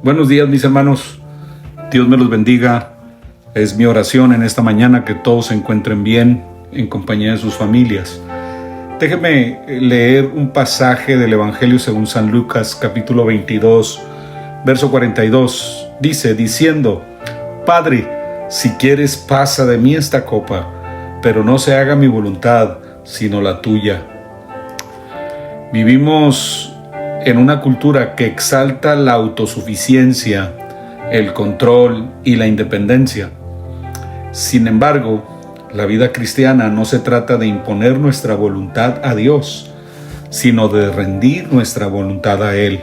Buenos días, mis hermanos. Dios me los bendiga. Es mi oración en esta mañana que todos se encuentren bien en compañía de sus familias. Déjenme leer un pasaje del Evangelio según San Lucas, capítulo 22, verso 42. Dice, diciendo, Padre, si quieres pasa de mí esta copa, pero no se haga mi voluntad, sino la tuya. Vivimos en una cultura que exalta la autosuficiencia, el control y la independencia. Sin embargo, la vida cristiana no se trata de imponer nuestra voluntad a Dios, sino de rendir nuestra voluntad a Él.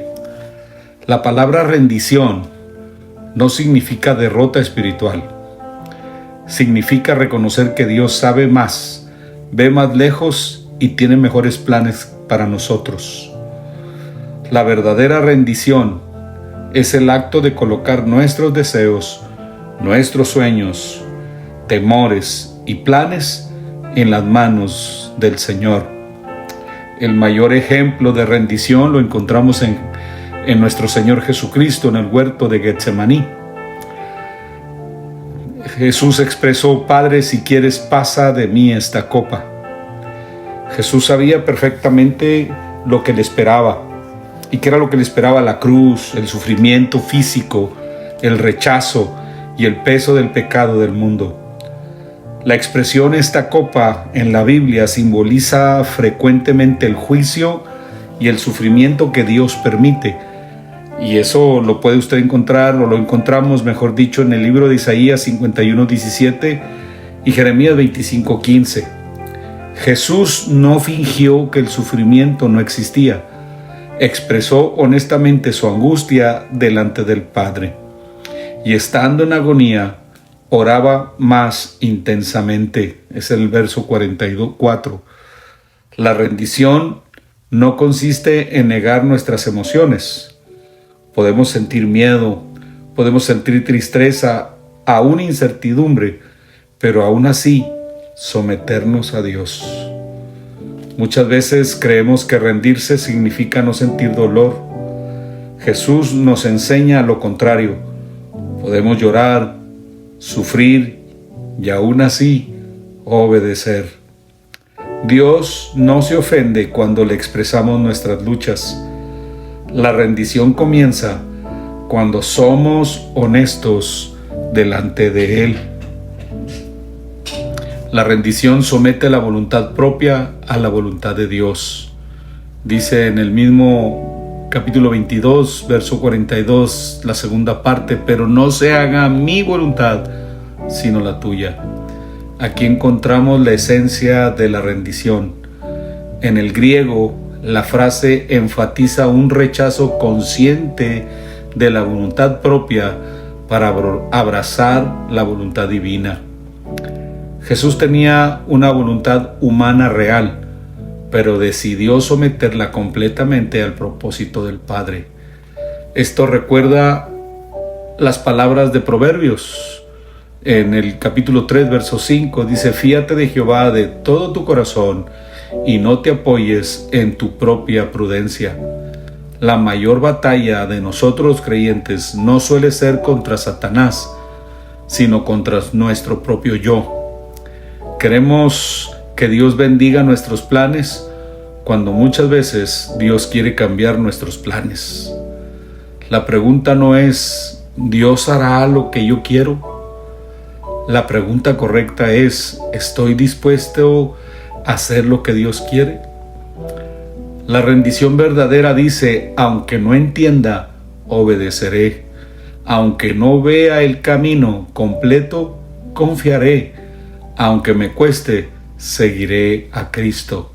La palabra rendición no significa derrota espiritual. Significa reconocer que Dios sabe más, ve más lejos y tiene mejores planes para nosotros. La verdadera rendición es el acto de colocar nuestros deseos, nuestros sueños, temores y planes en las manos del Señor. El mayor ejemplo de rendición lo encontramos en nuestro Señor Jesucristo en el huerto de Getsemaní. Jesús expresó, Padre, si quieres pasa de mí esta copa. Jesús sabía perfectamente lo que le esperaba. ¿Y qué era lo que le esperaba? La cruz, el sufrimiento físico, el rechazo y el peso del pecado del mundo. La expresión esta copa en la Biblia simboliza frecuentemente el juicio y el sufrimiento que Dios permite. Y eso lo puede usted encontrar, o lo encontramos, mejor dicho, en el libro de Isaías 51:17 y Jeremías 25:15. Jesús no fingió que el sufrimiento no existía. Expresó honestamente su angustia delante del Padre. Y estando en agonía, oraba más intensamente. Es el verso 44. La rendición no consiste en negar nuestras emociones. Podemos sentir miedo, podemos sentir tristeza, aún incertidumbre, pero aún así someternos a Dios. Muchas veces creemos que rendirse significa no sentir dolor. Jesús nos enseña lo contrario. Podemos llorar, sufrir y aún así obedecer. Dios no se ofende cuando le expresamos nuestras luchas. La rendición comienza cuando somos honestos delante de Él. La rendición somete la voluntad propia a la voluntad de Dios. Dice en el mismo capítulo 22, verso 42, la segunda parte, pero no se haga mi voluntad, sino la tuya. Aquí encontramos la esencia de la rendición. En el griego, la frase enfatiza un rechazo consciente de la voluntad propia para abrazar la voluntad divina. Jesús tenía una voluntad humana real, pero decidió someterla completamente al propósito del Padre. Esto recuerda las palabras de Proverbios. En el capítulo 3, verso 5, dice, fíate de Jehová de todo tu corazón y no te apoyes en tu propia prudencia. La mayor batalla de nosotros creyentes no suele ser contra Satanás, sino contra nuestro propio yo. Queremos que Dios bendiga nuestros planes cuando muchas veces Dios quiere cambiar nuestros planes. La pregunta no es, ¿Dios hará lo que yo quiero? La pregunta correcta es, ¿estoy dispuesto a hacer lo que Dios quiere? La rendición verdadera dice, aunque no entienda, obedeceré. Aunque no vea el camino completo, confiaré. Aunque me cueste, seguiré a Cristo.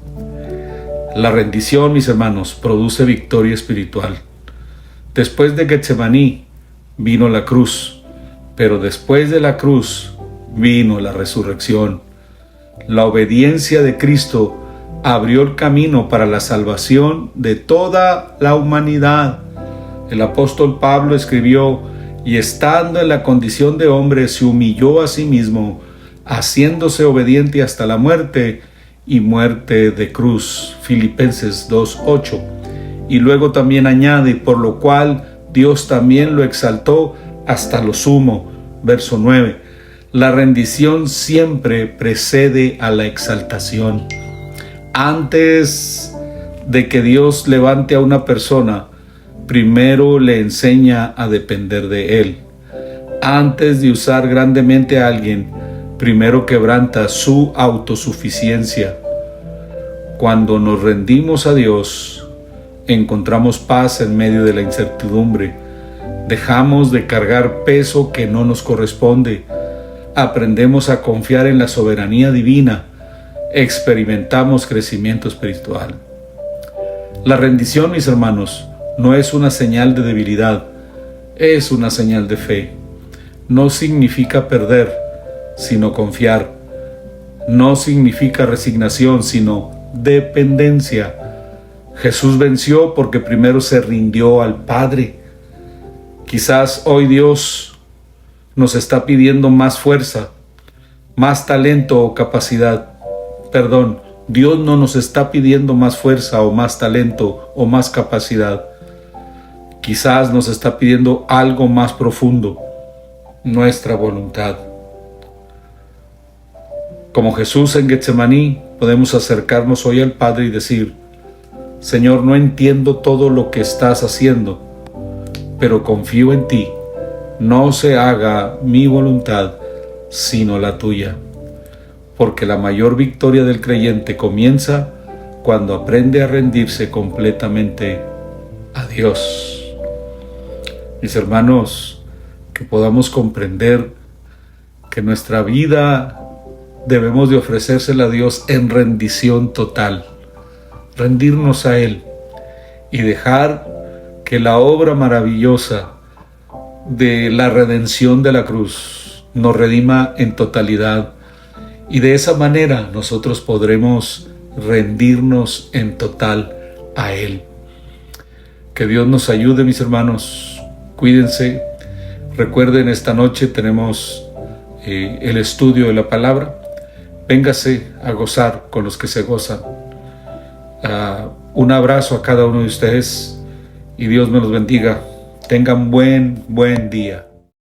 La rendición, mis hermanos, produce victoria espiritual. Después de Getsemaní vino la cruz, pero después de la cruz vino la resurrección. La obediencia de Cristo abrió el camino para la salvación de toda la humanidad. El apóstol Pablo escribió, y estando en la condición de hombre, se humilló a sí mismo, haciéndose obediente hasta la muerte y muerte de cruz. Filipenses 2:8. Y luego también añade, por lo cual Dios también lo exaltó hasta lo sumo. Verso 9. La rendición siempre precede a la exaltación. Antes de que Dios levante a una persona, primero le enseña a depender de Él. Antes de usar grandemente a alguien, primero quebranta su autosuficiencia. Cuando nos rendimos a Dios, encontramos paz en medio de la incertidumbre. Dejamos de cargar peso que no nos corresponde. Aprendemos a confiar en la soberanía divina. Experimentamos crecimiento espiritual. La rendición, mis hermanos, no es una señal de debilidad, es una señal de fe. No significa perder, sino confiar. No significa resignación, sino dependencia. Jesús venció porque primero se rindió al Padre. Quizás hoy Dios nos está pidiendo más fuerza, más talento o capacidad. Perdón, Dios no nos está pidiendo más fuerza o más talento o más capacidad. Quizás nos está pidiendo algo más profundo, nuestra voluntad. Como Jesús en Getsemaní, podemos acercarnos hoy al Padre y decir: Señor, no entiendo todo lo que estás haciendo, pero confío en ti. No se haga mi voluntad, sino la tuya. Porque la mayor victoria del creyente comienza cuando aprende a rendirse completamente a Dios. Mis hermanos, que podamos comprender que nuestra vida debemos de ofrecérsela a Dios en rendición total, rendirnos a Él y dejar que la obra maravillosa de la redención de la cruz nos redima en totalidad, y de esa manera nosotros podremos rendirnos en total a Él. Que Dios nos ayude, mis hermanos. Cuídense. Recuerden, esta noche tenemos el estudio de la palabra. Véngase a gozar con los que se gozan. Un abrazo a cada uno de ustedes y Dios me los bendiga. Tengan buen día.